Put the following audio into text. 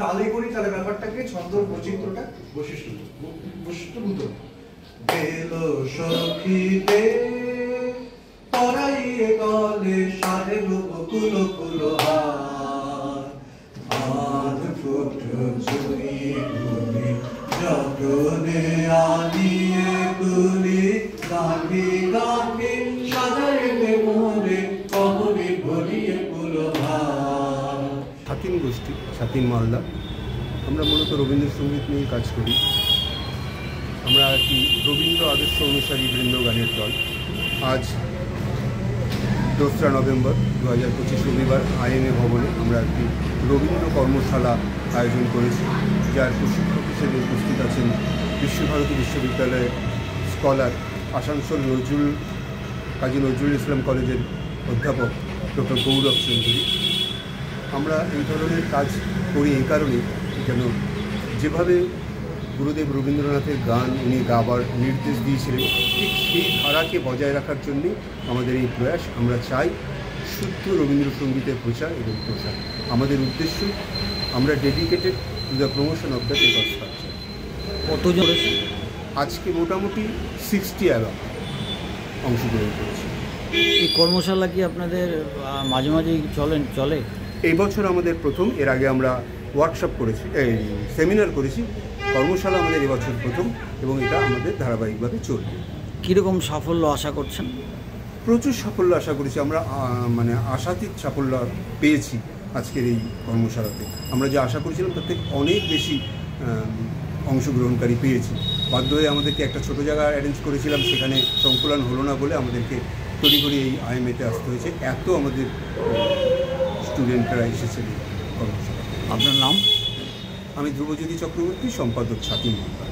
তালে করি তাহলে ব্যাপারটাকে ছন্দর বৈচিত্র্যটা বৈশিষ্ট্যভূত বেলো সখীতে পরাইয়ে গলে সারে কুলো কুলো আজ ফুট জুড়ি গুলি জগনে আনিয়ে গুলি গান্ধী গান্ধী সাজাইতে মোরে কবরে ভরিয়ে কুলো ছাতিন গোষ্ঠী, ছাতিন মালদা। আমরা মূলত রবীন্দ্রসঙ্গীত নিয়ে কাজ করি। আমরা একটি রবীন্দ্র আদর্শ অনুসারী বৃন্দ গানের দল। আজ 2রা নভেম্বর 2025 রবিবার IMA ভবনে আমরা একটি রবীন্দ্র কর্মশালা আয়োজন করেছি, যার প্রশিক্ষক হিসেবে উপস্থিত আছেন বিশ্বভারতী বিশ্ববিদ্যালয়ের স্কলার আসানসোল কাজী নজরুল ইসলাম কলেজের অধ্যাপক ডক্টর গৌরব চৌধুরী। আমরা এই ধরনের কাজ করি এই কারণে যেন যেভাবে গুরুদেব রবীন্দ্রনাথের গান উনি গাবার নির্দেশ দিয়েছিলেন, ঠিক সেই ধারাকে বজায় রাখার জন্যে আমাদের এই প্রয়াস। আমরা চাই শুদ্ধ রবীন্দ্রসঙ্গীতের প্রচার এবং প্রসার। আমাদের উদ্দেশ্য, আমরা dedicated to the promotion of the table structure. কতজন আজকে মোটামুটি 60 অ্যাবাভ অংশগ্রহণ করেছে। এই কর্মশালা কি আপনাদের মাঝে মাঝেই চলে? এই বছর আমাদের প্রথম। এর আগে আমরা ওয়ার্কশপ করেছি, সেমিনার করেছি। কর্মশালা আমাদের এবছর প্রথম এবং এটা আমাদের ধারাবাহিকভাবে চলবে। কীরকম সাফল্য আশা করছেন? প্রচুর সাফল্য আশা করেছি। আমরা আশাতীত সাফল্য পেয়েছি আজকের এই কর্মশালাতে। আমরা যে আশা করেছিলাম তার থেকে অনেক বেশি অংশগ্রহণকারী পেয়েছি। বাধ্য হয়ে আমাদেরকে একটা ছোটো জায়গা অ্যারেঞ্জ করেছিলাম, সেখানে সংকুলন হলো না বলে আমাদেরকে তড়িঘড়ি এই IMA-তে আসতে হয়েছে। এত আমাদের স্টুডেন্টরা এসেছেন কর্মশালা। আপনার নাম? আমি ধ্রুবজ্যোতি চক্রবর্তী, সম্পাদক ছাতিন মালদা।